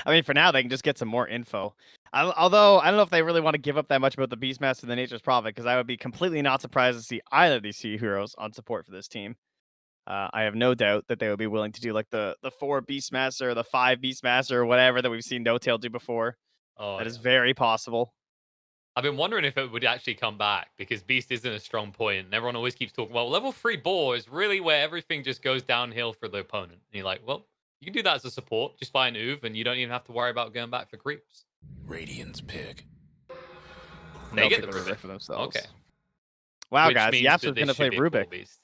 I mean, for now, they can just get some more info. Although, I don't know if they really want to give up that much about the Beastmaster and the Nature's Prophet, because I would be completely not surprised to see either of these two heroes on support for this team. I have no doubt that they would be willing to do like the 4 Beastmaster or the 5 Beastmaster or whatever that we've seen No Tail do before. Oh That is yeah. very possible. I've been wondering if it would actually come back because Beast isn't a strong point, and everyone always keeps talking. Well, level 3 Boar is really where everything just goes downhill for the opponent. And you're like, well, you can do that as a support, just buy an Oov, and you don't even have to worry about going back for creeps. Radiant's pick. They They'll get pick the the Rubik Rubik. for Okay, themselves. Wow, which guys, means Yaps that was this gonna should play be a cool Rubik. Beast.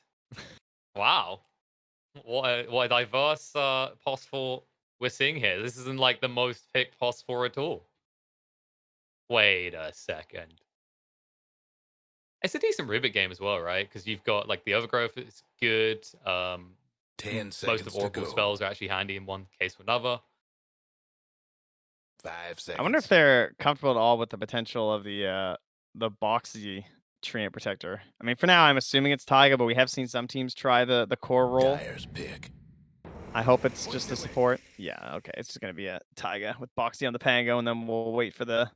Wow, what a diverse pos 4 we're seeing here. This isn't like the most picked pos 4 at all. Wait a second. It's a decent Rubik game as well, right? Because you've got like the Overgrowth is good. 10 Most of seconds to Oracle go. spells are actually handy in one case or another. 5 I wonder if seconds. they're comfortable at all with the potential of the boxy Treant Protector. I mean, for now, I'm assuming it's Taiga, but we have seen some teams try the core role. Dyer's pick. I hope it's just a support. Yeah, okay. It's just gonna be a Taiga with Boxy on the Pango, and then we'll wait for the.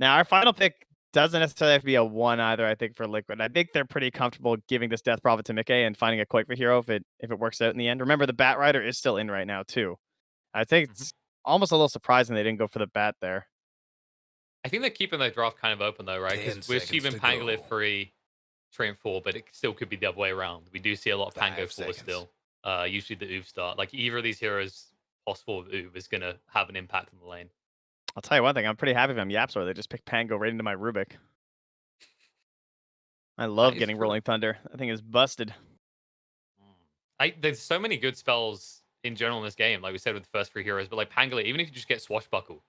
Now our final pick doesn't necessarily have to be a one either. I think for Liquid, I think they're pretty comfortable giving this Death Prophet to Mickey and finding a Quake for hero if it works out in the end. Remember, the Bat Rider is still in right now too. I think Mhm. it's almost a little surprising they didn't go for the Bat there. I think they're keeping their draft kind of open though, right? 10 Because we're seconds achieving to go. Pangolier 3, Train 4, but it still could be the other way around. We do see a lot of Pango 5 4 seconds. still. Usually the Oov start. Like either of these heroes, possible with Oov, is going to have an impact on the lane. I'll tell you one thing. I'm pretty happy if I'm Yapsor. They just picked Pango right into my Rubik. I That love is getting true. Rolling Thunder. I think it's busted. There's so many good spells in general in this game, like we said with the first 3 heroes, but like Pangolier, even if you just get Swashbuckle,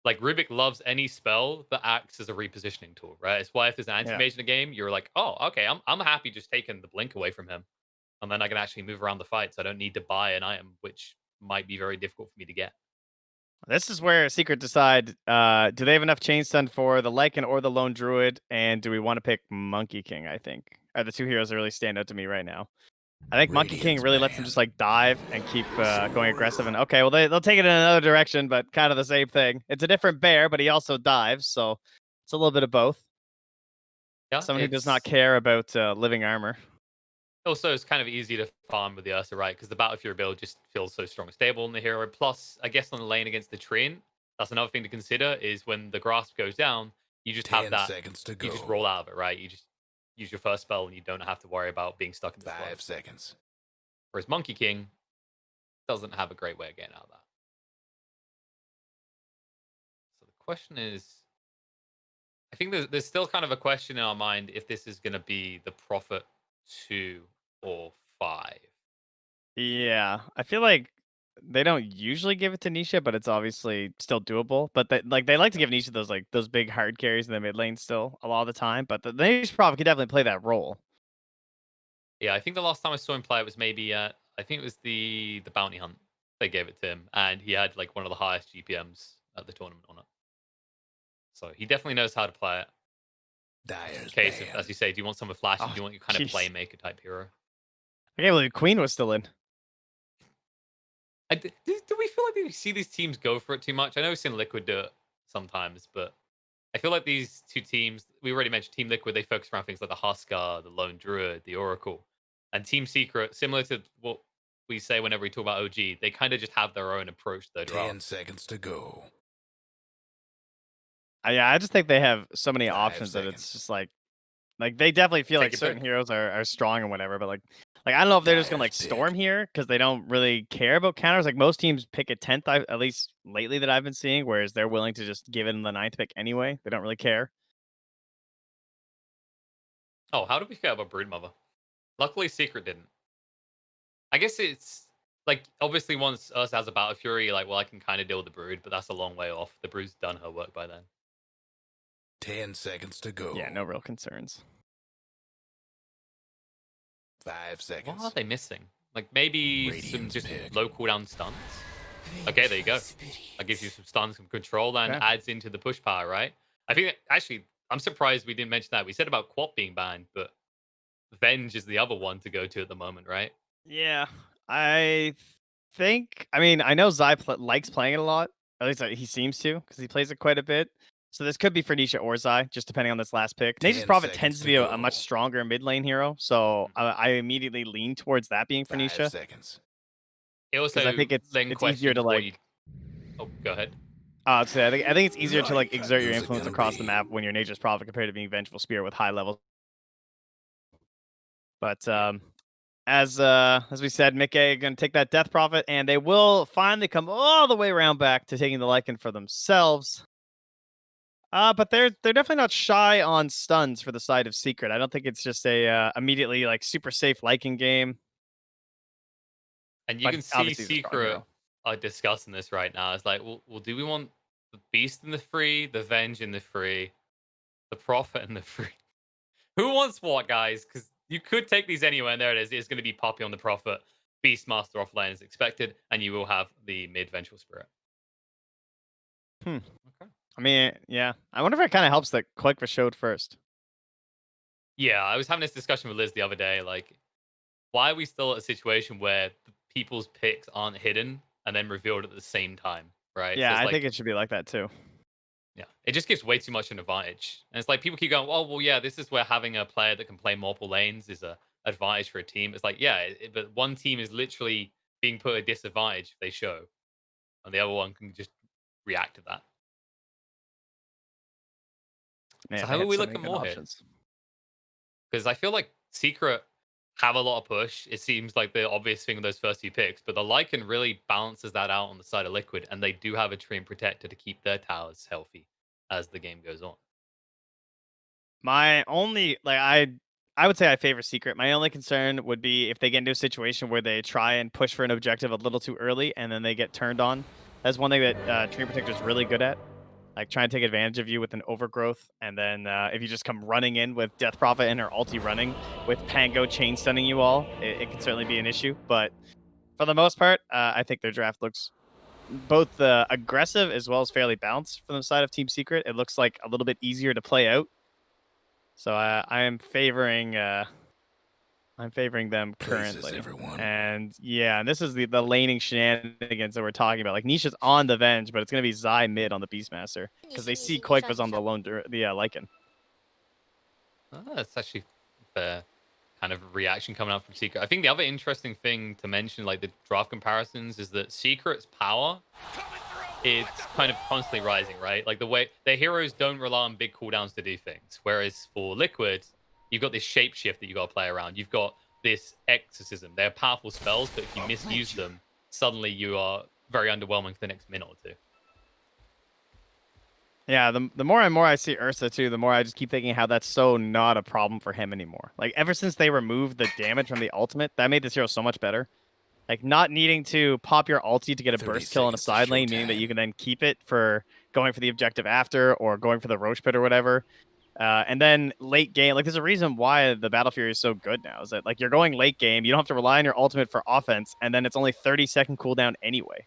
like Rubik loves any spell that acts as a repositioning tool, right? It's why if there's an Yeah. anti-mage in a game, you're like, oh, okay, I'm happy just taking the blink away from him. And then I can actually move around the fight. So I don't need to buy an item, which might be very difficult for me to get. This is where Secret decide, do they have enough Chain Stun for the Lycan or the Lone Druid, and do we want to pick Monkey King, I think, are the two heroes that really stand out to me right now. I think Monkey King Radiant's really lets them just, ban. like, dive and keep, going aggressive, and okay, well, they'll take it in another direction, but kind of the same thing. It's a different bear, but he also dives, so it's a little bit of both. Yeah, Someone who does not it's care about, living armor. also it's kind of easy to farm with the Ursa, right? Because the Battlefield build just feels so strong and stable in the hero. Plus, I guess on the lane against the Treant, that's another thing to consider is when the grasp goes down, you just have 10 that, seconds to you just go. roll out of it, right? You just use your first spell and you don't have to worry about being stuck in the slow. 5 seconds. Whereas Monkey King doesn't have a great way of getting out of that. So the question is, I think there's still kind of a question in our mind if this is going to be the Prophet 2 or 5. Yeah, I feel like they don't usually give it to Nisha, but it's obviously still doable. But they like to Yep. give Nisha those big hard carries in the mid lane still a lot of the time. But the Nisha Prophet could definitely play that role. Yeah, I think the last time I saw him play it was maybe I think it was the bounty hunt. They gave it to him, and he had like one of the highest GPMs at the tournament on it. So he definitely knows how to play it. It's just a Dyer's case of, as ban. you say, do you want someone flashy? Do Oh, you want your kind of jeez. playmaker type hero? I can't believe Queen was still in. Do we feel like we see these teams go for it too much? I know we've seen Liquid do it sometimes, but I feel like these two teams, we already mentioned Team Liquid, they focus around things like the Huskar, the Lone Druid, the Oracle. And Team Secret, similar to what we say whenever we talk about OG, they kind of just have their own approach to their 10 draft. seconds to go. Yeah, I just think they have so many 5 options that it's seconds. just like they definitely feel Take like your certain pick. heroes are strong and whatever. But like I don't know if they're just gonna Dyer's like storm pick. here because they don't really care about counters. Like most teams pick a 10th, at least lately that I've been seeing, whereas they're willing to just give it in the ninth pick anyway. They don't really care. Oh, how did we forget about Broodmother? Luckily, Secret didn't. I guess it's like obviously once us has a Battle Fury, like well, I can kind of deal with the Brood, but that's a long way off. The Brood's done her work by then. 10 seconds to Yeah, go. no real concerns. 5 What are seconds. they missing? Like maybe some Radiant's just pick. low cooldown stuns. Okay, there you go. That gives you some stuns, some control, and Okay. adds into the push power, right? I think actually, I'm surprised we didn't mention that. We said about Quap being banned, but Venge is the other one to go to at the moment, right? Yeah, I think, I mean, I know Zai likes playing it a lot. At least he seems to, because he plays it quite a bit. So this could be for Nisha or Zai, just depending on this last pick. Nature's 10 Prophet seconds tends to to be a much go. stronger mid lane hero, so I immediately lean towards that being for 5 Nisha, seconds. It because I also think then it's easier to questions what like. you. Oh, go ahead. So I think it's easier to like exert your Who's it influence gonna across the be? map when you're Nature's Prophet compared to being Vengeful Spear with high levels. But as we said, Mickey gonna take that Death Prophet, and they will finally come all the way around back to taking the Lycan for themselves. But they're definitely not shy on stuns for the side of Secret. I don't think it's just a immediately like super safe Lycan game. And you But can see obviously he's a strong Secret hero. are discussing this right now. It's like, well, do we want the Beast in the free, the Venge in the free, the Prophet in the free? Who wants what, guys? Because you could take these anywhere, and there it is. It's going to be Poppy on the Prophet, Beastmaster offline as expected, and you will have the mid Vengeful Spirit. Hmm. Okay. I mean, yeah. I wonder if it kind of helps that Click was showed first. Yeah, I was having this discussion with Liz the other day. Like, why are we still at a situation where people's picks aren't hidden and then revealed at the same time, right? So Yeah, it's I like, think it should be like that too. yeah, it just gives way too much an advantage. And it's like people keep going, oh, well, yeah, this is where having a player that can play multiple lanes is a advantage for a team. It's like, yeah, but one team is literally being put at a disadvantage if they show, and the other one can just react to that. So Man, how they are had we so many looking good more here? options. Because I feel like Secret have a lot of push. It seems like the obvious thing with those first few picks, but the Lycan really balances that out on the side of Liquid, and they do have a Treant Protector to keep their towers healthy as the game goes on. My only like I would say I favor Secret. My only concern would be if they get into a situation where they try and push for an objective a little too early and then they get turned on. That's one thing that Treant Protector is really good at. Like try and take advantage of you with an overgrowth, and then if you just come running in with Death Prophet and her ulti running with Pango chain stunning you all, it can certainly be an issue. But for the most part, I think their draft looks both aggressive as well as fairly balanced from the side of Team Secret. It looks like a little bit easier to play out. So I am favoring I'm favoring them Places, currently. everyone. And yeah, and this is the laning shenanigans that we're talking about. Like Nisha's on the Venge, but it's gonna be Zai mid on the Beastmaster because they see Quake was on the Lycan. That's actually fair kind of reaction coming out from Secret. I think the other interesting thing to mention, like the draft comparisons, is that Secret's power it's kind of constantly rising, right? Like the way their heroes don't rely on big cooldowns to do things. Whereas for Liquid, you've got this shapeshift that you got to play around. You've got this exorcism. They're powerful spells, but if you misuse them, suddenly you are very underwhelming for the next minute or two. Yeah, the more and more I see Ursa too, the more I just keep thinking how that's so not a problem for him anymore. Like ever since they removed the damage from the ultimate, that made this hero so much better. Like not needing to pop your ulti to get a 30 burst kill in a seconds to side lane, meaning that showtime. you can then keep it for going for the objective after or going for the Roach Pit or whatever. And then late game, like there's a reason why the Battle Fury is so good now. Is that like you're going late game, you don't have to rely on your ultimate for offense, and then it's only 30-second cooldown anyway.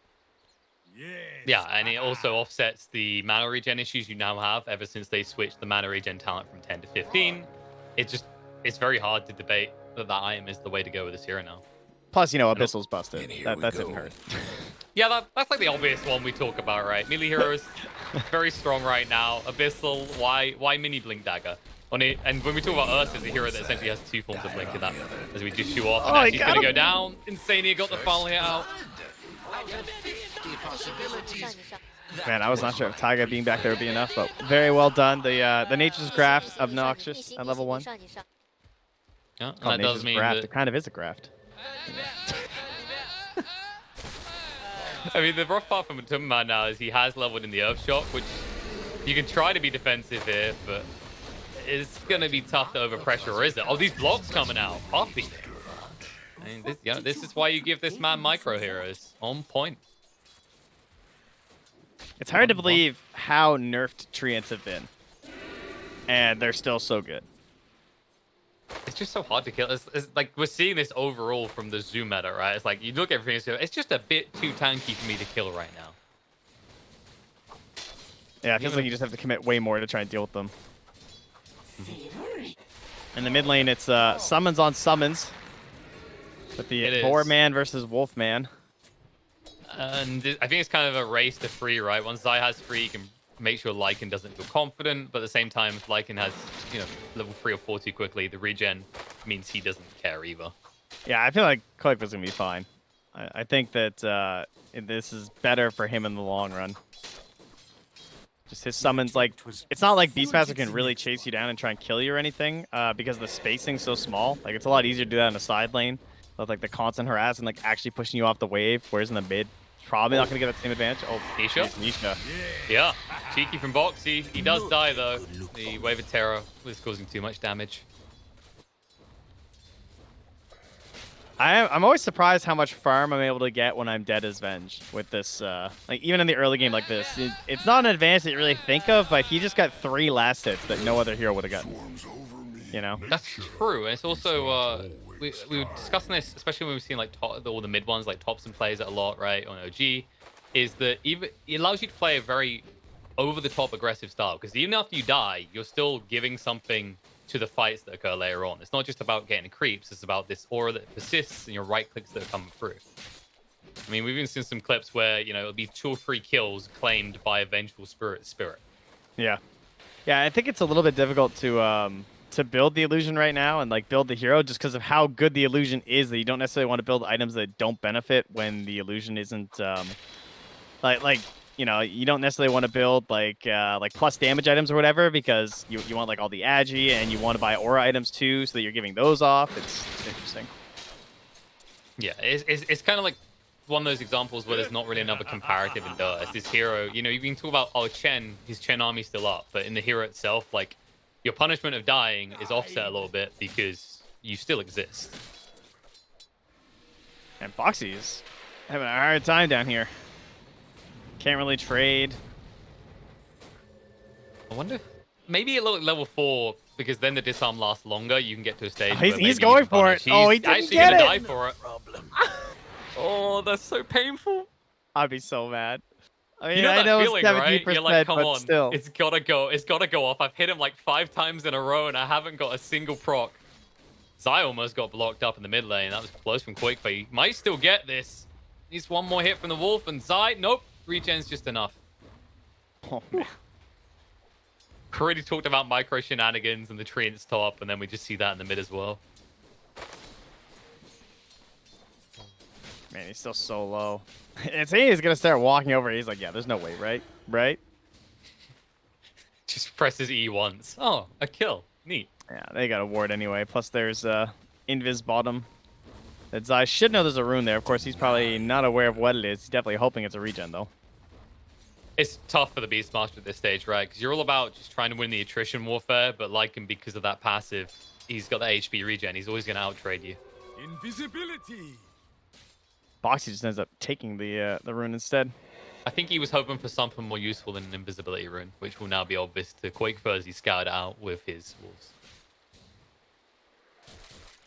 Yeah, and it also offsets the mana regen issues you now have ever since they switched the mana regen talent from 10 to 15. It's very hard to debate that that item is the way to go with this hero now. Plus, you know, And Abyssal's busted. And here we That go. didn't hurt. yeah, that's like the obvious one we talk about, right? Melee heroes, very strong right now. Abyssal, why mini Blink Dagger? On it, and when we talk about Ursa, it's a hero that essentially has two forms of Blink in that, as we just shoot off. And Oh, as he she's got going to him. go down, Insania got the final hit out. Man, I was not sure if Taiga being back there would be enough, but very well done. The Nature's Graft obnoxious at level 1. Yeah, and Called that does Nature's mean Graft. that It kind of is a graft. I mean, the rough part from Tumman now is he has leveled in the Earth Shock, which you can try to be defensive here, but it's going to be tough to overpressure, or is it? Oh, these blocks coming out. Poppy. I mean, this is why you give this man micro heroes. On point. It's hard to believe how nerfed Treants have been. And they're still so good. It's just so hard to kill. It's like we're seeing this overall from the Zoom meta, right? It's like you look at everything, it's just a bit too tanky for me to kill right now. Yeah, it feels like you just have to commit way more to try and deal with them. In the mid lane, it's summons on summons. With the Boar Man versus Wolf Man. And I think it's kind of a race to free, right? Once Zai has free, you can make sure Lycan doesn't feel confident. But at the same time, if Lycan has, level 3 or 4 too quickly, the regen means he doesn't care either. Yeah, I feel like Koik was going to be fine. I think that this is better for him in the long run. Just his summons, like, it's not like Beastmaster can really chase you down and try and kill you or anything because the spacing's so small. Like, it's a lot easier to do that in a side lane with, like, the constant harass and, like, actually pushing you off the wave, whereas in the mid, probably not going to get that same advantage. Oh, Nisha? Nisha. Yeah, cheeky from Boxy. He does die, though. The Wave of Terror was causing too much damage. I'm always surprised how much farm I'm able to get when I'm dead as Venge with this. Like, even in the early game like this, it's not an advantage that you really think of, but he just got 3 last hits that no other hero would have gotten. You know? That's true. And it's also, we were discussing this, especially when we've seen like all the mid ones, like Thompson plays it a lot, right, on OG, is that even it allows you to play a very over-the-top aggressive style, because even after you die, you're still giving something to the fights that occur later on. It's not just about getting creeps, it's about this aura that persists and your right clicks that are coming through. I mean, we've even seen some clips where, it'll be 2 or 3 kills claimed by a vengeful spirit. Yeah. Yeah, I think it's a little bit difficult to build the illusion right now and like build the hero just because of how good the illusion is, that you don't necessarily want to build items that don't benefit when the illusion isn't you don't necessarily want to build like plus damage items or whatever, because you want like all the agi, and you want to buy aura items too so that you're giving those off. It's interesting. Yeah, it's kind of like one of those examples where there's not really another comparative in Dota. As this hero, you can talk about, Chen, his Chen army's still up, but in the hero itself, like, your punishment of dying is offset a little bit because you still exist. And Foxy's having a hard time down here. Can't really trade. I wonder if maybe at level 4, because then the disarm lasts longer, you can get to a stage He's where maybe going you can for punish. it. Oh, he He's didn't actually get gonna it. die for it. Oh, that's so painful. I'd be so mad. I mean, You know I that know feeling, it's 70%, right? You're like, come but on, still. it's gotta go. It's gotta go off. I've hit him like 5 times in a row, and I haven't got a single proc. Zai almost got blocked up in the mid lane. That was close from Quake, but he might still get this. Needs one more hit from the Wolf, and Zai, nope, regen's just enough. Oh, man. Already talked about micro shenanigans and the tree in its top, and then we just see that in the mid as well. Man, he's still so low. And saying he's gonna start walking over. He's like, yeah, there's no way, right? Right? Just presses E once. Oh, a kill. Neat. Yeah, they got a ward anyway. Plus, there's Invis bottom. That Zai should know there's a rune there. Of course, he's probably not aware of what it is. He's definitely hoping it's a regen, though. It's tough for the Beastmaster at this stage, right? Because you're all about just trying to win the attrition warfare, but Lycan, because of that passive, he's got the HP regen. He's always going to outtrade you. Invisibility. Boxy just ends up taking the rune instead. I think he was hoping for something more useful than an invisibility rune, which will now be obvious to Quake as he scoured it out with his wolves.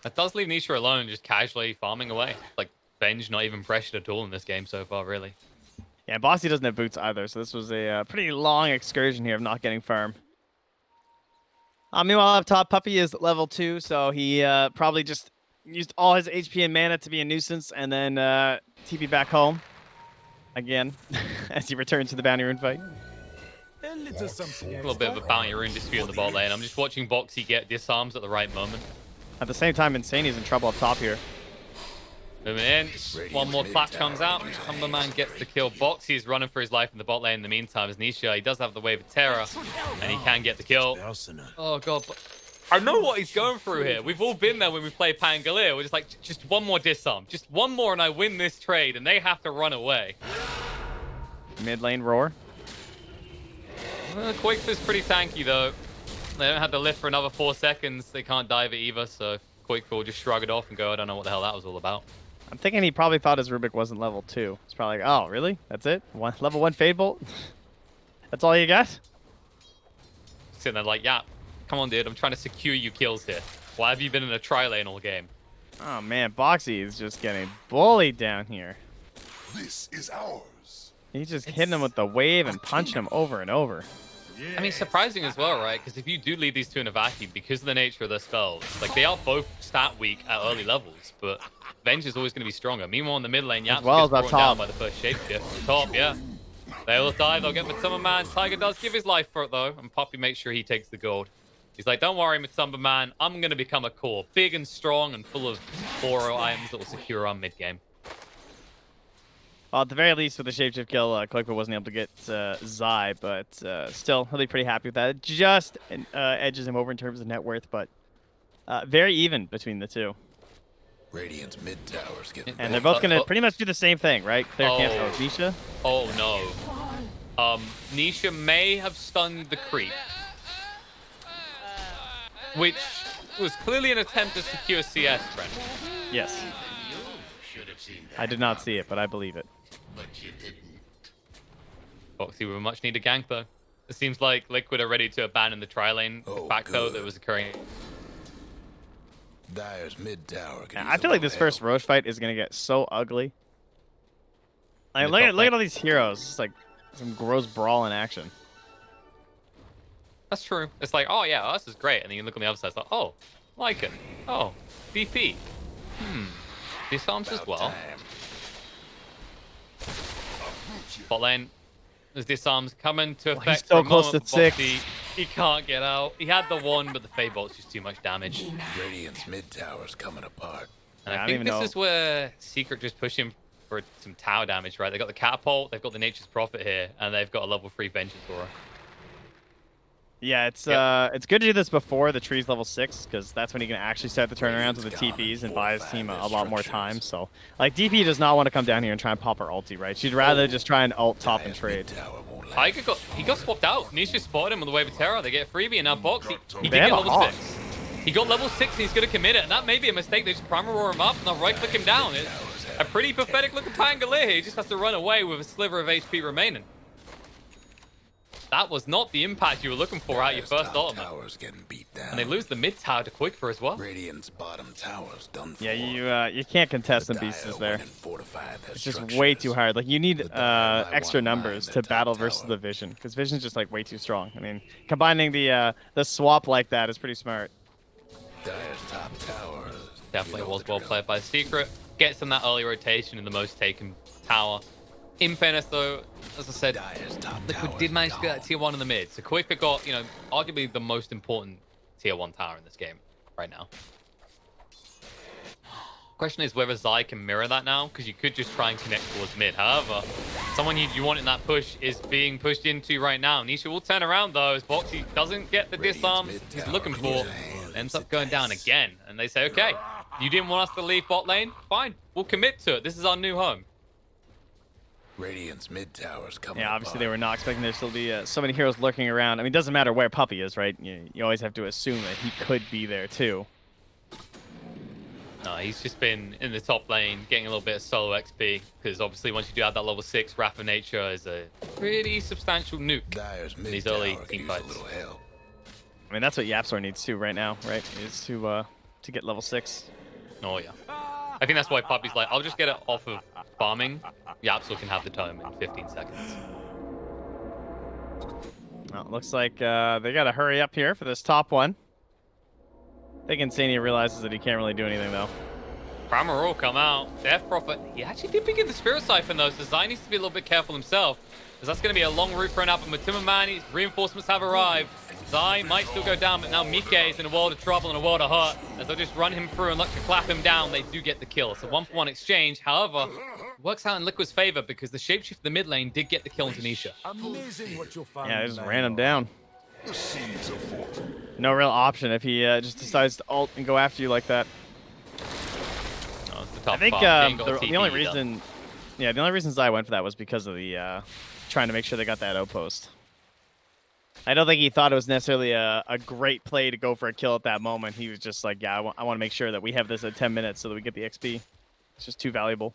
That does leave Nisha alone, just casually farming away. Like, Venge not even pressured at all in this game so far, really. Yeah, Bossy doesn't have boots either, so this was a pretty long excursion here of not getting farm. Meanwhile, up top, Puppy is level 2, so he probably just used all his HP and mana to be a nuisance, and then TP back home again as he returns to the bounty rune fight. A little bit of a bounty rune dispute in the bot lane. I'm just watching Boxy get disarms at the right moment. At the same time, Insani's in trouble up top here. Moving in, one more clutch comes out. Cumberman gets the kill. Boxy is running for his life in the bot lane in the meantime as Nisha. He does have the Wave of Terror, and he can get the kill. Oh, God. I know what he's going through here. We've all been there when we play Pangolier. We're just like, just one more disarm. Just one more, and I win this trade, and they have to run away. Mid lane roar. Quake is pretty tanky, though. They don't have to lift for another 4 seconds. They can't dive it either, so Quake will just shrug it off and go, I don't know what the hell that was all about. I'm thinking he probably thought his Rubik wasn't level 2. It's probably like, oh, really? That's it? Level 1 Fade Bolt? That's all you got? Sitting there like, yeah, come on, dude. I'm trying to secure you kills here. Why have you been in a tri-lane all game? Oh, man. Boxy is just getting bullied down here. This is ours. He's just hitting him with the wave and punching him over and over. I mean, surprising as well, right? Because if you do leave these two in a vacuum, because of the nature of their spells, like they are both stat weak at early levels, but Venge is always going to be stronger. Meanwhile, in the mid lane, Yaps well gets as that brought top. down by the first shapeshift. Top, yeah. They'll die, they'll get Matumba Man. Tiger does give his life for it, though, and Poppy makes sure he takes the gold. He's like, don't worry, Matumba Man, I'm going to become a core. Big and strong and full of aura items that will secure our mid game. Well, at the very least, with the shapeshift kill, Clickfoot wasn't able to get Zai, but still, he'll be pretty happy with that. It just edges him over in terms of net worth, but very even between the two. Radiant's mid towers get And they're both going to pretty much do the same thing, right? Clear camp. Oh, Nisha? Oh, no. Nisha may have stunned the creep, which was clearly an attempt to secure CS, Trent. Yes. I did not see it, but I believe it. but you didn't. Foxy with a much needed gank, though. It seems like Liquid are ready to abandon the tri-lane facto that was occurring. Dire's mid tower. I feel like this first Roche fight is going to get so ugly. Like, look at all these heroes. It's like some gross brawl in action. That's true. It's like, oh yeah, this is great. And then you look on the other side, it's like, oh, like it. Oh, VP. Disarms as well. Bot lane. There's disarms coming to effect. He's so close to 6. He can't get out. He had the one, but the Fade Bolt's just too much damage. Radiant's mid tower's coming apart. And I think this is where Secret just push him for some tower damage, right? They got the catapult, they've got the Nature's Prophet here, and they've got a level 3 Vengeance Aura. Yeah, it's good to do this before the tree's level 6, because that's when you can actually start the turnarounds with the TPs and buy his team a lot more time. So, like, DP does not want to come down here and try and pop her ulti, right? She'd rather just try and ult top and trade. Tiger got swapped out. Nisha spotted him on the Wave of Terror. They get a freebie, and now Box, he did get level 6. He got level 6, and he's going to commit it, and that may be a mistake. They just primal roar him up, and they'll right-click him down. It's a pretty pathetic-looking Pangolier here. He just has to run away with a sliver of HP remaining. That was not the impact you were looking for out your first ultimate. And they lose the mid tower to Quickfor as well. Radiant's bottom tower's done for. Yeah, you can't contest the beasts there. It's just way too hard. Like, you need extra numbers to battle versus the Vision, because Vision's just like way too strong. I mean, combining the swap like that is pretty smart. Top tower. Definitely was well played by Secret. Gets them that early rotation in the most taken tower. In fairness, though, as I said, Liquid did manage to get that tier 1 in the mid. So Quickfor got, you know, arguably the most important tier 1 tower in this game right now. Question is whether Zai can mirror that now, because you could just try and connect towards mid. However, someone you want in that push is being pushed into right now. Nisha will turn around, though, as Boxy doesn't get the disarms he's looking for. Ends up going down again. And they say, okay, you didn't want us to leave bot lane? Fine, we'll commit to it. This is our new home. Radiant's mid tower's coming. Yeah, obviously they were not expecting there still to be so many heroes lurking around. I mean, it doesn't matter where Puppy is, right? You always have to assume that he could be there too. No, he's just been in the top lane, getting a little bit of solo XP, because obviously once you do have that level 6, Wrath of Nature is a pretty substantial nuke in these early team fights. I mean, that's what YapzOr needs too right now, right? Is to get level 6. Oh yeah. I think that's why Puppy's like, I'll just get it off of farming. YapzOr can have the tome in 15 seconds. Well, it looks like they got to hurry up here for this top one. I think Insania realizes that he can't really do anything, though. Primal will come out. Death Prophet, he actually did begin the Spirit Siphon, though, so Zai needs to be a little bit careful himself, because that's going to be a long route for an up, and Matumba Man, reinforcements have arrived. Zai might still go down, but now Mike is in a world of trouble and a world of hurt. As they'll just run him through and look to clap him down, they do get the kill. So 1-for-1 exchange. However, it works out in Liquid's favor because the shapeshift in the mid lane did get the kill into Nisha. Amazing what you'll find. Yeah, they just ran him down. No real option if he just decides to ult and go after you like that. Oh, it's the tough I think part. the only reason, the only reason Zai went for that was because of the trying to make sure they got that outpost. I don't think he thought it was necessarily a great play to go for a kill at that moment. He was just like, yeah, I want to make sure that we have this at 10 minutes so that we get the XP. It's just too valuable.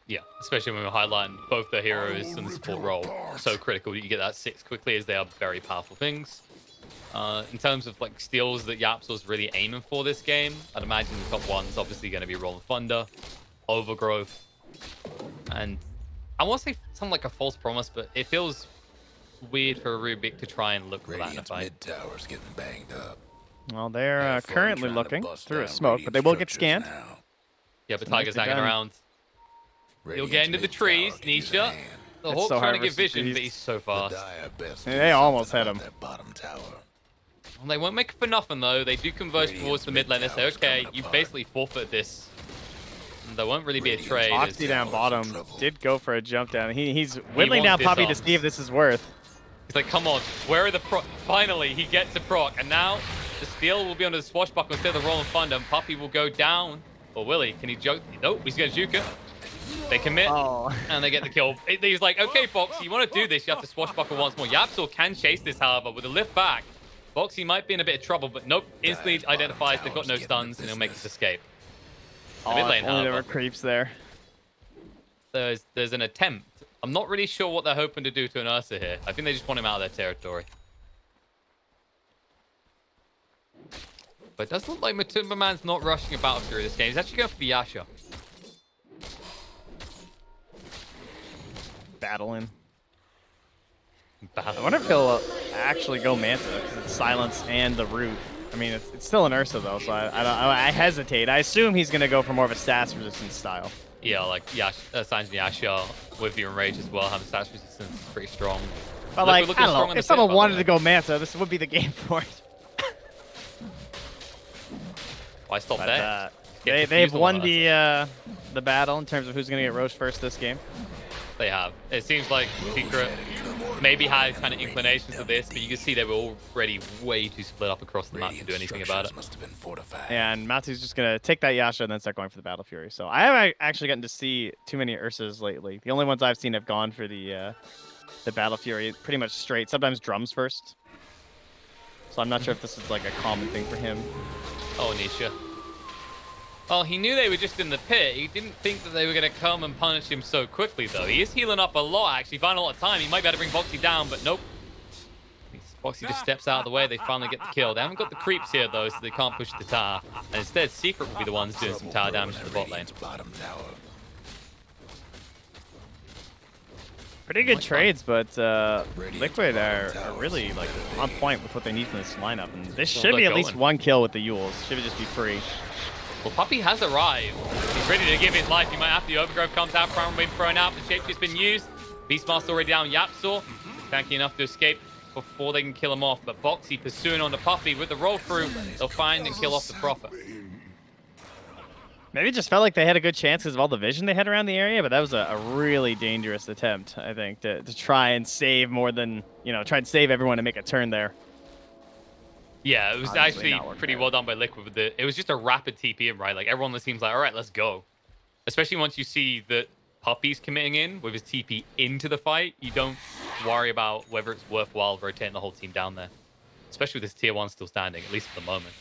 Yeah, especially when we're highlighting both the heroes and the support role. So critical that you get that 6 quickly, as they are very powerful things. In terms of like steals that YapzOr's really aiming for this game, I'd imagine the top one's obviously going to be Roll of Thunder, Overgrowth, and I want to say something like a false promise, but it feels weird for Rubik to try and look for that in a Radiant's fight. mid tower's getting banged up. Well, they're Have fun currently trying to looking bust through a down smoke, but they will get Radiant scanned. structures now. Yeah, but So Tiger's nicely hanging done. around. He'll Radiant's get into the mid trees. tower could use a Nisha. hand. The It's Hawk's so trying to hard get versus vision, trees. but he's so The fast. Dire best Yeah, do they almost something had about him. that bottom tower. Well, they won't make it for nothing, though. They do converge Radiant's towards the mid lane. They say, mid-tower's okay, coming you apart. basically forfeit this. And there won't really be a Radiant's trade. box- Foxy down Tower's in bottom trouble. did go for a jump down. He's whittling wants down this Puppy to arms. see if this is worth. He's like, come on, where are the proc? Finally, he gets a proc. And now the steal will be under the swashbuckle instead of the Rolling Thunder. And Puppy will go down. Or will he? Can he joke? Nope, he's going to juke it. They commit, Oh. and they get the kill. He's like, okay, Boxy, you want to do this, you have to swashbuckle once more. Yapsor can chase this, however, with a lift back. Boxy might be in a bit of trouble, but nope, instantly identifies they've got no stuns, and he'll make his escape. Oh, Mid if lane, only there were however, creeps there. there's an attempt. I'm not really sure what they're hoping to do to an Ursa here. I think they just want him out of their territory. But it does look like Matumba Man's not rushing a Battle Fury this game. He's actually going for the Yasha. Battling. I Battle. wonder if he'll actually go Manta, because it's silence and the root. I mean, it's still an Ursa though, so I hesitate. I assume he's gonna go for more of a stats resistance style. Yeah, like Sanj and Yasha with your Enrage as well have stats resistance is pretty strong. But Look, like, we're looking I don't strong know. in the If someone pit, by the wanted way. to go Manta, this would be the game for it. Why stop But there? Get they've confused on won one the battle in terms of who's gonna get roast first this game. They have. It seems like Secret maybe had kind of inclinations to this, but you can see they were already way too split up across the map to do anything about it. Must have been fortified. And Matsu's just gonna take that Yasha and then start going for the Battle Fury. So I haven't actually gotten to see too many Ursas lately. The only ones I've seen have gone for the Battle Fury pretty much straight. Sometimes drums first. So I'm not sure if this is like a common thing for him. Oh, Nisha. Well, he knew they were just in the pit. He didn't think that they were going to come and punish him so quickly, though. He is healing up a lot, actually. Buying a lot of time. He might be able to bring Boxy down, but nope. Boxy just steps out of the way. They finally get the kill. They haven't got the creeps here, though, so they can't push the tower. And instead, Secret will be the ones doing some tower damage to the bot lane. Bottom tower. Pretty good Like trades, but Liquid are really like on point with what they need from this lineup. And this should they're be at least going. one kill with the Yules. Should just be free. Well, Puppy has arrived. He's ready to give his life. He might have the Overgrowth comes out, Crown being thrown out. The Shapeshift's been used. Beastmaster already down. Yapsor is tanky enough to escape before they can kill him off. But Boxy pursuing on the Puppy with the roll through. They'll find and kill off the Prophet. Maybe it just felt like they had a good chance because of all the vision they had around the area, but that was a really dangerous attempt, I think, to try and save more than, try and save everyone and make a turn there. Yeah, it was Obviously actually not working pretty out. well done by Liquid. With it was just a rapid TP, right? Like everyone on the team's like, all right, let's go. Especially once you see that Puppy's committing in with his TP into the fight, you don't worry about whether it's worthwhile rotating the whole team down there. Especially with this tier 1 still standing, at least for the moment.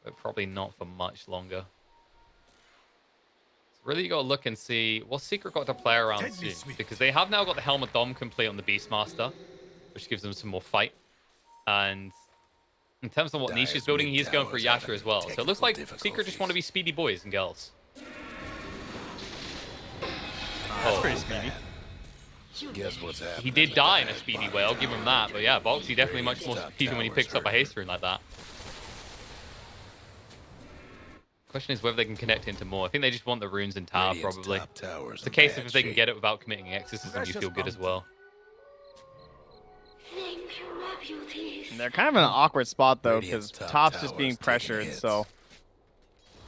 But probably not for much longer. So really, you got to look and see what Secret got to play around soon. Because they have now got the Helmet Dom complete on the Beastmaster, which gives them some more fight. And in terms of what Niche is building, he is going for Yasha as well. So it looks like Secret just want to be speedy boys and girls. That's pretty speedy. Guess what's happening? He did die in a speedy way, I'll give him that. But yeah, Boxy definitely much more speedy when he picks up a haste rune like that. Question is whether they can connect into more. I think they just want the runes in tower, Radiant's probably. top tower's It's a in case of bad if they can shape. get it without committing exorcism, you feel good as well. Thank you, my beauties. And they're kind of in an awkward spot, though, Radiant's because top top's just tower's being taking pressured, hits. so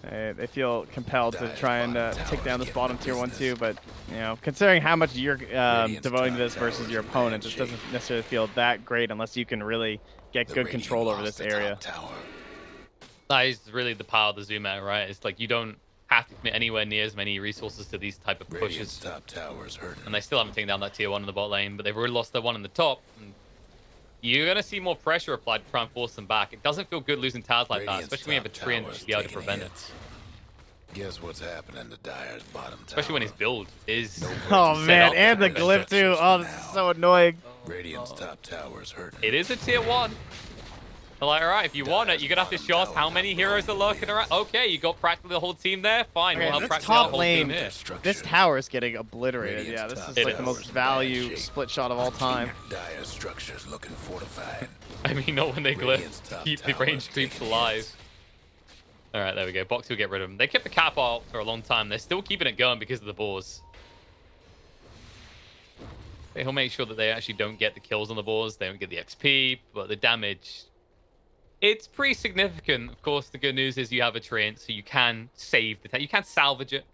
they feel compelled to Dire's try and bottom take down tower's this bottom getting tier 1 business. too. But considering how much you're Radiant's devoting to top this versus tower's your in opponent, bad this doesn't shape. necessarily feel that great unless you can really get The good Radiant control over lost this the top area. tower. That is really the power of the zoom out, right? It's like you don't have to commit anywhere near as many resources to these type of Radiant's pushes. top tower's hurting. And they still haven't taken down that tier 1 in the bot lane, but they've already lost their one in the top. And you're going to see more pressure applied to try and force them back. It doesn't feel good losing towers like that, Radiant's especially when you have a top tree and tower's should be able to taking prevent it. hits. Guess what's happening to Dire's bottom tower? Especially when his build is Oh set man, up and the to prevent glyph it. too. Oh, this is so annoying. Radiant's top tower's hurting. It is a tier 1. They're like, all right, if you want it, you're gonna have to show us how many heroes are lurking around. Okay, you got practically the whole team there. Fine, we'll have this practically our top whole team lane, here. this tower is getting obliterated. Radiant's Yeah, this top is like It the is. most value split shot of all time. Dire structures looking fortified. I mean, not when they Radiant's top keep the tower range is creeps taking alive. hits. All right, there we go. Boxy will get rid of them. They kept the cap out for a long time. They're still keeping it going because of the boars. He'll make sure that they actually don't get the kills on the boars. They don't get the XP, but the damage, it's pretty significant. Of course, the good news is you have a Trent, so you can save the... You can salvage it,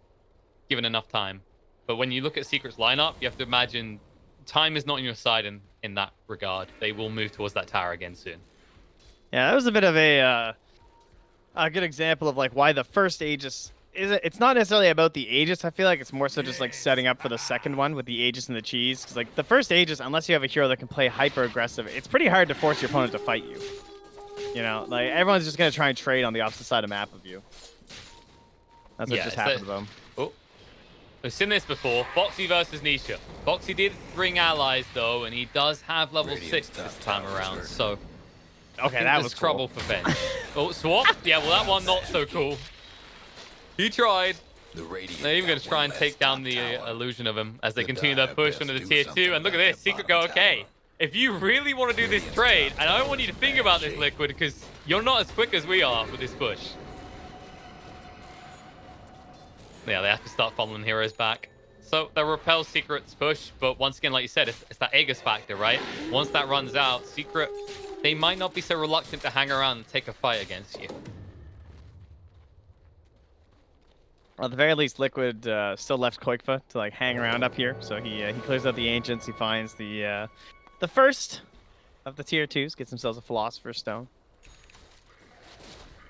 given enough time. But when you look at Secret's lineup, you have to imagine time is not on your side in that regard. They will move towards that tower again soon. Yeah, that was a bit of a good example of like why the first Aegis it's not necessarily about the Aegis. I feel like it's more so just like setting up for the second one with the Aegis and the cheese. Because like the first Aegis, unless you have a hero that can play hyper aggressive, it's pretty hard to force your opponent to fight you. You know, like everyone's just gonna try and trade on the opposite side of the map of you. That's what just happened to them. Oh, we've seen this before. Boxy versus Nisha. Boxy did bring allies though, and he does have level 6 this time around. So Okay, that was trouble for Ben. Oh, swap? Yeah, well that one not so cool. He tried. They're even going to try and take down the illusion of him as they continue their push under the tier 2. And look at this, Secret go, okay, if you really want to do this trade, and I don't want you to think about this, Liquid, because you're not as quick as we are with this push. Yeah, they have to start following heroes back. So they repel Secret's push, but once again, like you said, it's that Aegis factor, right? Once that runs out, Secret, they might not be so reluctant to hang around and take a fight against you. Well, at the very least, Liquid still left Koikfa to like hang around up here. So he clears out the Ancients. He finds the first of the tier 2s. Gets themselves a Philosopher's Stone.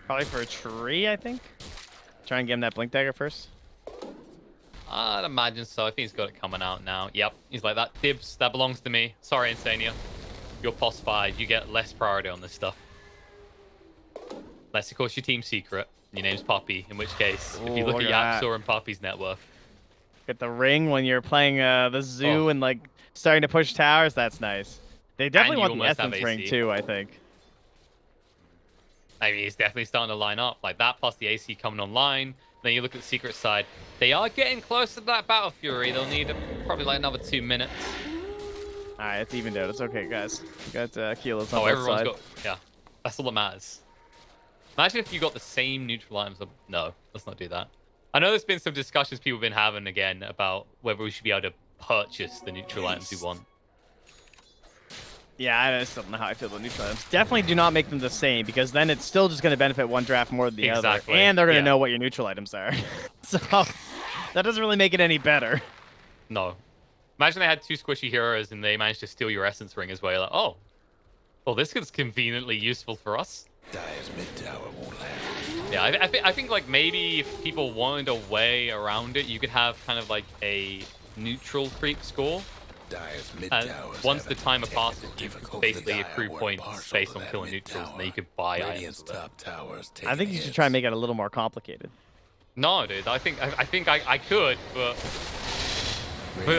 Probably for a tree, I think. Try and get him that Blink Dagger first. I'd imagine so. I think he's got it coming out now. Yep. He's like, that dibs, that belongs to me. Sorry, Insania. You're POS 5. You get less priority on this stuff. Unless, of course, your team's Secret. Your name's Poppy, in which case, if you look at Yapsor and Poppy's net worth. Get the ring when you're playing the zoo and like starting to push towers. That's nice. They definitely want the Essence ring too, I think. I mean, he's definitely starting to line up. Like that plus the AC coming online. Then you look at the Secret side. They are getting close to that Battle Fury. They'll need probably like another 2 minutes. All right, it's evened out. It's okay, guys. You got Kilos on both everyone's side. got... Yeah, that's all that matters. Imagine if you got the same neutral items. No, let's not do that. I know there's been some discussions people have been having again about whether we should be able to purchase the neutral items we want. Yeah, I just don't know how I feel about neutral items. Definitely do not make them the same, because then it's still just going to benefit one draft more than the other. And they're going to know what your neutral items are. So that doesn't really make it any better. No. Imagine they had 2 squishy heroes and they managed to steal your Essence ring as well. You're like, oh, well, this is conveniently useful for us. Dire's mid tower won't last. Yeah, I think like maybe if people wanted a way around it, you could have kind of like a neutral creep score. Dire's mid tower. Once the timer passes, you can basically accrue points based on killing neutrals, and then you could buy items. I think you should try and make it a little more complicated. No, dude. I think I could, but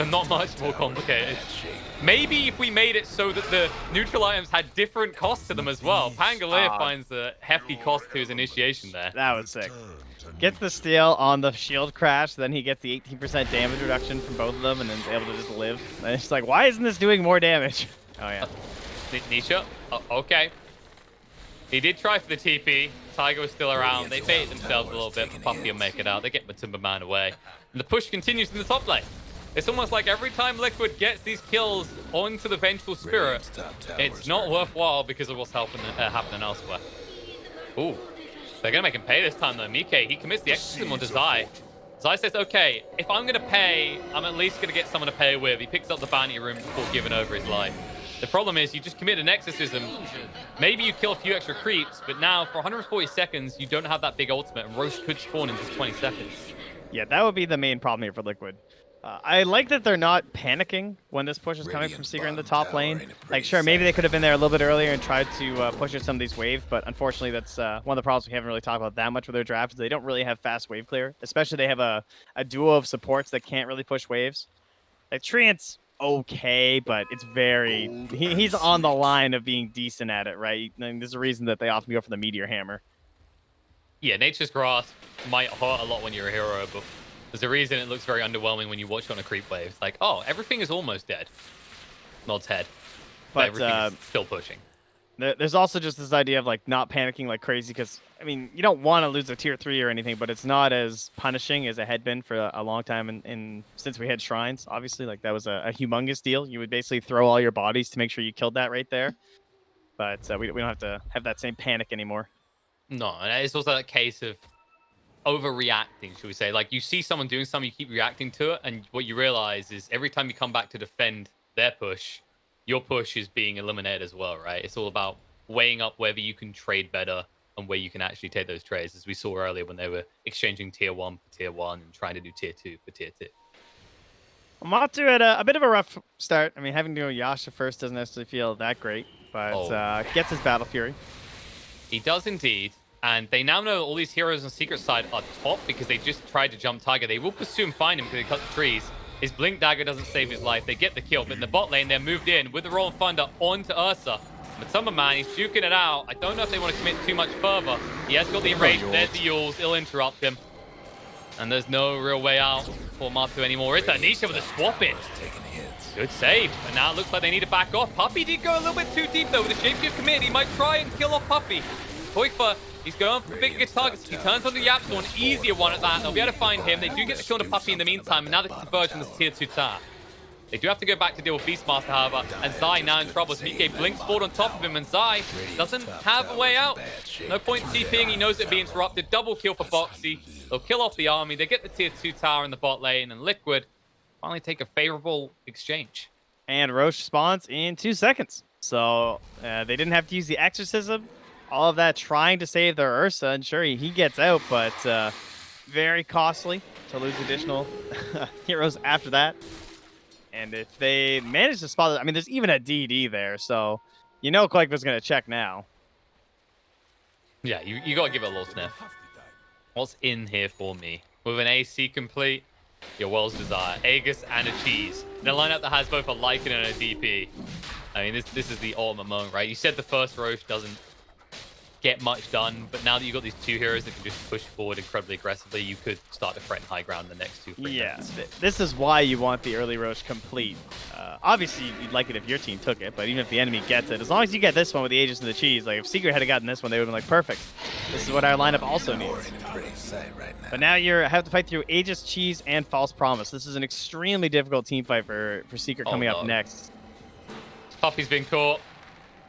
not much more complicated. Maybe if we made it so that the neutral items had different costs to them as well. Pangolier finds a hefty cost to his initiation there. That was sick. Gets the steal on the shield crash, then he gets the 18% damage reduction from both of them, and then is able to just live. And it's like, why isn't this doing more damage? Oh, yeah. Nisha? Okay. He did try for the TP. Tiger was still around. They baited themselves a little bit, but Puppy will make it out. They get the Timberman away. And the push continues in the top lane. It's almost like every time Liquid gets these kills onto the Vengeful Spirit, it's not worthwhile because of what's happening elsewhere. Ooh. They're going to make him pay this time, though. Mike, he commits the exorcism onto Zai. Zai says, okay, if I'm going to pay, I'm at least going to get someone to pay with. He picks up the bounty room before giving over his life. The problem is you just commit an exorcism. Maybe you kill a few extra creeps, but now for 140 seconds, you don't have that big ultimate, and Roche could spawn in just 20 seconds. Yeah, that would be the main problem here for Liquid. I like that they're not panicking when this push is coming from Secret in the top lane. Like, sure, maybe they could have been there a little bit earlier and tried to push at some of these waves, but unfortunately, that's one of the problems we haven't really talked about that much with their draft. Is they don't really have fast wave clear, especially they have a duo of supports that can't really push waves. Like, Trent okay, but it's very he's on the line of being decent at it, right? And there's a reason that they often go for the meteor hammer. Yeah, Nature's Grasp might hurt a lot when you're a hero, but there's a reason it looks very underwhelming when you watch it on a creep wave. It's like, oh, everything is almost dead. Nod's head. But But everything is still pushing. there's also just this idea of like not panicking like crazy because I mean you don't want to lose a tier 3 or anything, but it's not as punishing as it had been for a long time in since we had shrines. Obviously, like that was a humongous deal. You would basically throw all your bodies to make sure you killed that right there. But we don't have to have that same panic anymore. No, and it's also that case of overreacting, should we say. Like, you see someone doing something, you keep reacting to it, and what you realize is every time you come back to defend their push, your push is being eliminated as well, right? It's all about weighing up whether you can trade better and where you can actually take those trades, as we saw earlier when they were exchanging tier 1 for tier 1 and trying to do tier 2 for tier 2. Matu had a bit of a rough start. I mean, having to go Yasha first doesn't necessarily feel that great, but gets his Battle Fury. He does indeed. And they now know all these heroes on Secret Side are top because they just tried to jump Tiger. They will pursue and find him because they cut the trees. His Blink Dagger doesn't save his life. They get the kill, but in the bot lane, they're moved in with the Roll and Thunder onto Ursa. But Summerman, he's juking it out. I don't know if they want to commit too much further. He has got the enrage. There's the Yules. He'll interrupt him. And there's no real way out for Matu anymore. Is that Nisha with a swap in? Good save. And now it looks like they need to back off. Puppey did go a little bit too deep, though. With the shapeshift commit, he might try and kill off Puppey. Koifa, he's going for bigger targets. He turns on the Yapso, an easier one at that. They'll be able to find him. They do get the kill to Puppey in the meantime, and now they can converge on this tier 2 tower. They do have to go back to deal with Beastmaster, however, and Zai now in trouble. Mike blinks forward on top of him, and Zai doesn't have a way out. No point TPing. He knows it'd be interrupted. Double kill for Boxy. They'll kill off the army. They get the tier 2 tower in the bot lane, and Liquid finally take a favorable exchange. And Roche spawns in 2 seconds. So they didn't have to use the Exorcism. All of that trying to save their Ursa, and sure, he gets out, but very costly to lose additional heroes after that. And if they manage to spot it, I mean, there's even a DD there, so you know Quake's going to check now. Yeah, you got to give it a little sniff. What's in here for me? With an AC complete, your World's Desire, Aegis, and a Cheese. In a lineup that has both a Lycan and a DP. I mean, this is the ultimate moment, right? You said the first Roche doesn't get much done, but now that you've got these 2 heroes that can just push forward incredibly aggressively, you could start to threaten high ground in the next 2 free minutes. This is why you want the early Roche complete. Obviously, you'd like it if your team took it, but even if the enemy gets it, as long as you get this one with the Aegis and the Cheese, like if Secret had gotten this one, they would have been like, perfect. This is what our lineup also needs. But now you have to fight through Aegis, Cheese, and False Promise. This is an extremely difficult team fight for Secret coming up next. Puppey's been caught.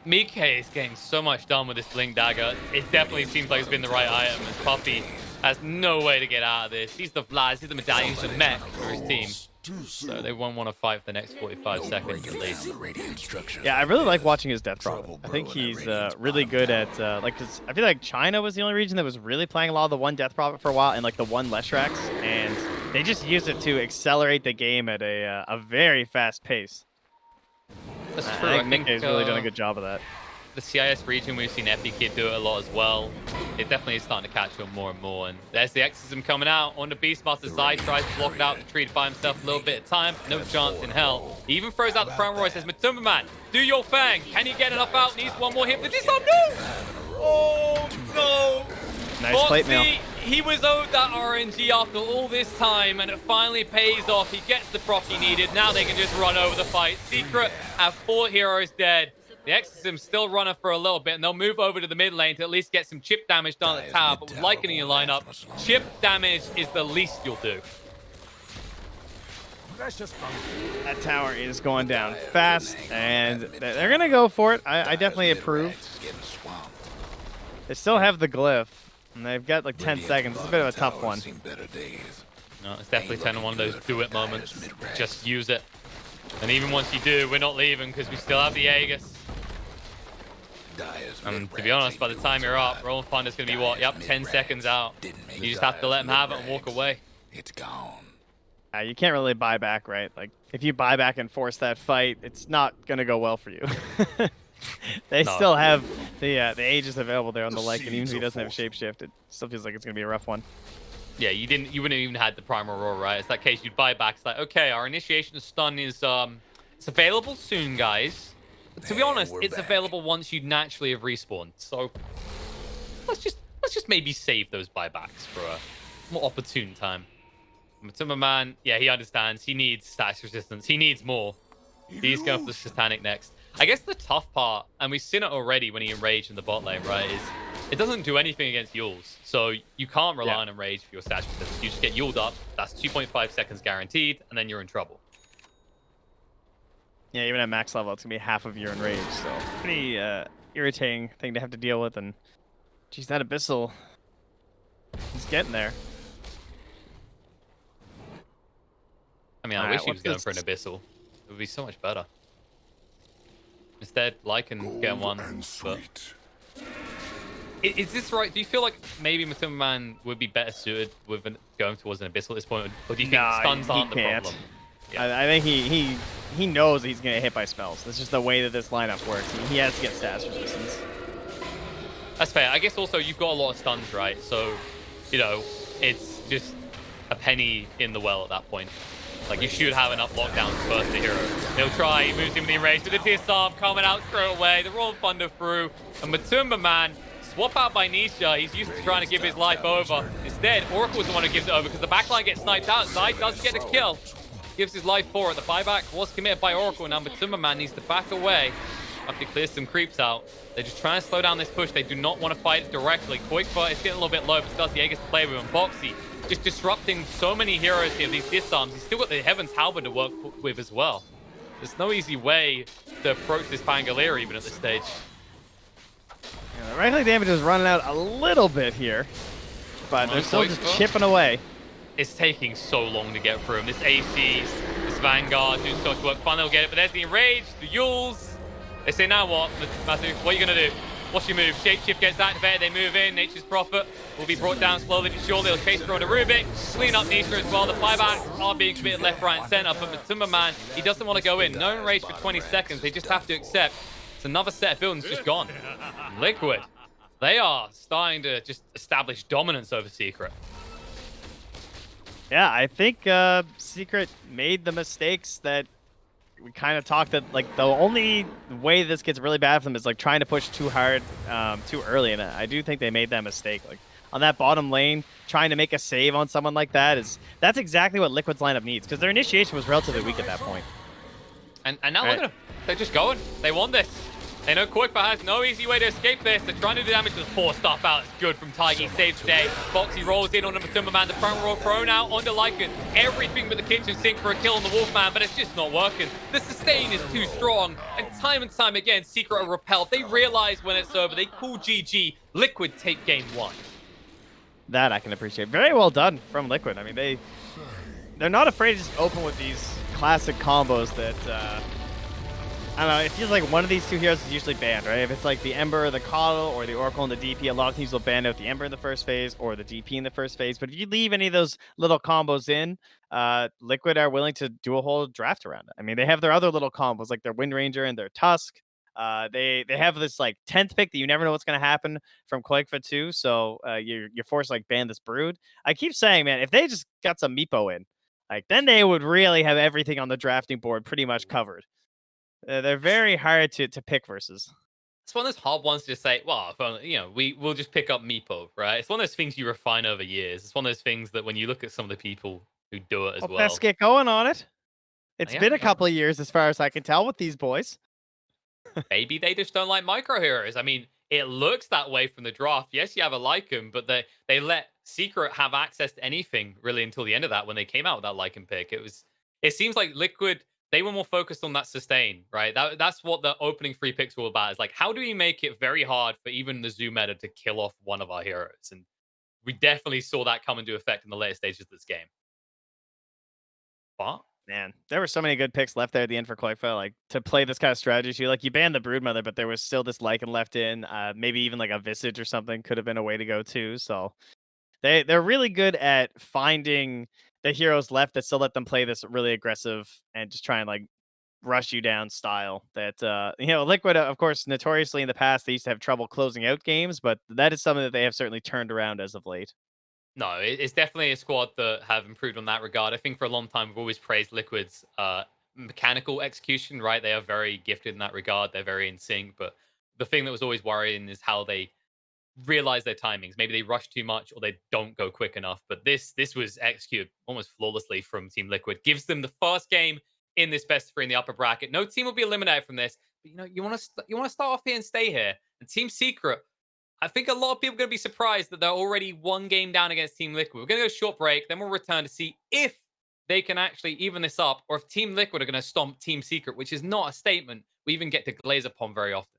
Mike is getting so much done with this Blink Dagger. It definitely seems like it's been the right item, as Puppey has no way to get out of this. He's the Vlad, he's the medallion, he's the mech for his team. So they won't want to fight for the next 45 seconds at least. Yeah, I really like watching his Death Prophet. I think he's really good at, cause I feel like China was the only region that was really playing a lot of the 1 Death Prophet for a while and like the 1 Leshrax, and they just used it to accelerate the game at a very fast pace. That's true. I think Nick's really done a good job of that. The CIS region, we've seen Epikid do it a lot as well. It definitely is starting to catch on more and more. And there's the Exorcism coming out on the Beastmaster side. Tries to block it out, the tree to buy himself a little bit of time. No chance in hell. He even throws out the Prime Roy. Says, Matumba Man, do your thing. Can he get enough out? Needs one more hit. But this time, no! Oh, no! Nice plate mail. He was owed that RNG after all this time, and it finally pays off. He gets the proc he needed. Now they can just run over the fight. Secret have 4 heroes dead. The Exorcism's still running for a little bit, and they'll move over to the mid lane to at least get some chip damage done at the tower. But with Lycan in your lineup, chip damage is the least you'll do. That tower is going down fast, and they're going to go for it. I definitely approve. They still have the glyph, and they've got like 10 seconds. It's a bit of a tough one. No, it's definitely 10 on one of those do-it moments. Just use it. And even once you do, we're not leaving because we still have the Aegis. And to be honest, by the time you're up, Roll and Thunder's going to be what? Yep, 10 seconds out. You just have to let him have it and walk away. It's gone. You can't really buy back, right? Like, if you buy back and force that fight, it's not going to go well for you. They still have the Aegis available there on the Lycan, even if he doesn't have Shapeshift. It still feels like it's going to be a rough one. Yeah, you wouldn't even had the Primal Roar, right? It's that case you'd buy back. It's like, okay, our initiation stun is It's available soon, guys. But to be And honest, we're it's back. available once you naturally have respawned. So let's just maybe save those buybacks for a more opportune time. Matumba Man, yeah, he understands. He needs status resistance. He needs more. He's going for the Satanic next. I guess the tough part, and we've seen it already when he enraged in the bot lane, right, is it doesn't do anything against Yules. So you can't rely on enrage for your status resistance. You just get Yuled up. That's 2.5 seconds guaranteed, and then you're in trouble. Yeah, even at max level, it's gonna be half of your enrage. So pretty irritating thing to have to deal with. And geez, that Abyssal, he's getting there. I mean, I wish he was going for an Abyssal. It would be so much better. Instead, Lycan get one. But is this right? Do you feel like maybe Matumba Man would be better suited with going towards an Abyssal at this point? Or do you think stuns aren't the problem? Yeah. I think he knows he's gonna get hit by spells. That's just the way that this lineup works. He has to get status resistance. That's fair. I guess also you've got a lot of stuns, right? So, you know, it's just a penny in the well at that point. Like, you should have enough lockdowns to burst the hero. He'll try, he moves him in the enrage with the disarm coming out straight away. The Royal Thunder through. And Matumba Man, swap out by Nisha. He's used to trying to give his life over. Instead, Oracle's the one who gives it over because the backline gets sniped outside, doesn't get a kill. Gives his life for it. The buyback was committed by Oracle. Now Matumba Man needs to back away after he clears some creeps out. They're just trying to slow down this push. They do not want to fight it directly. Quickfoot is getting a little bit low, but still has the Aegis to play with him. Boxy just disrupting so many heroes here, these disarms. He's still got the Heaven's Halberd to work with as well. There's no easy way to approach this Pangolier even at this stage. Yeah, the right click damage is running out a little bit here, but they're still just chipping away. It's taking so long to get through him. This AC, this Vanguard doing so much work. Finally they'll get it, but there's the Enrage, the Yules. They say, now what, Matthew? What are you going to do? What's your move? Shapeshift gets activated, they move in. Nature's Prophet will be brought down slowly but surely. They'll chase through the Rubik, clean up Nisha as well. The buybacks are being committed left, right, and center. But Matumba Man, he doesn't want to go in. No enrage for 20 seconds. They just have to accept. It's another set of buildings just gone. Liquid, they are starting to just establish dominance over Secret. Yeah, I think Secret made the mistakes that we kind of talked that, like, the only way this gets really bad for them is like trying to push too hard too early, and I do think they made that mistake. Like on that bottom lane, trying to make a save on someone like that's exactly what Liquid's lineup needs, because their initiation was relatively weak at that point. And now look at them. They're just going. They want this. They know Quickfire has no easy way to escape this. They're trying to do damage to the 4-star out. It's good from Taigi. Saves the day. Boxy rolls in on the Matumba Man. The front row thrown out onto Lycan. Everything but the kitchen sink for a kill on the Wolfman, but it's just not working. The sustain is too strong. And time again, Secret are repelled. They realize when it's over. They call GG. Liquid take game 1. That I can appreciate. Very well done from Liquid. I mean, they're not afraid to just open with these classic combos that... I don't know, it feels like one of these two heroes is usually banned, right? If it's like the Ember, the Coddle, or the Oracle and the DP, a lot of teams will ban out the Ember in the first phase or the DP in the first phase. But if you leave any of those little combos in, Liquid are willing to do a whole draft around it. I mean, they have their other little combos, like their Wind Ranger and their Tusk. They have this like 10th pick that you never know what's going to happen from Koigfa too. So you're forced to like ban this Brood. I keep saying, man, if they just got some Meepo in, like then they would really have everything on the drafting board pretty much covered. They're very hard to pick versus. It's one of those hard ones to say, well, you know, we'll just pick up Meepo, right? It's one of those things you refine over years. It's one of those things that when you look at some of the people who do it as well. Let's get going on it. It's Yeah, been a couple of years as far as I can tell with these boys. Maybe they just don't like micro heroes. I mean, it looks that way from the draft. Yes, you have a Lycan, but they let Secret have access to anything really until the end of that when they came out with that Lycan pick. It seems like Liquid, they were more focused on that sustain, right? That's what the opening 3 picks were all about. Is like, how do we make it very hard for even the Zoo meta to kill off one of our heroes? And we definitely saw that come into effect in the later stages of this game. But Man, there were so many good picks left there at the end for Koigfa, like to play this kind of strategy too. Like you banned the Broodmother, but there was still this Lycan left in. Maybe even like a Visage or something could have been a way to go too. So they're really good at finding the heroes left that still let them play this really aggressive and just try and like rush you down style that Liquid, of course, notoriously in the past they used to have trouble closing out games, but that is something that they have certainly turned around as of late. no, it's definitely a squad that have improved on that regard. I think for a long time we've always praised Liquid's mechanical execution, right? They are very gifted in that regard. They're very in sync. But the thing that was always worrying is how they realize their timings. Maybe they rush too much or they don't go quick enough. But this was executed almost flawlessly from Team Liquid. Gives them the first game in this best of 3 in the upper bracket. No team will be eliminated from this. But you want to start off here and stay here. And Team Secret, I think a lot of people are going to be surprised that they're already 1 game down against Team Liquid. We're going to go short break, then we'll return to see if they can actually even this up, or if Team Liquid are going to stomp Team Secret, which is not a statement we even get to glaze upon very often.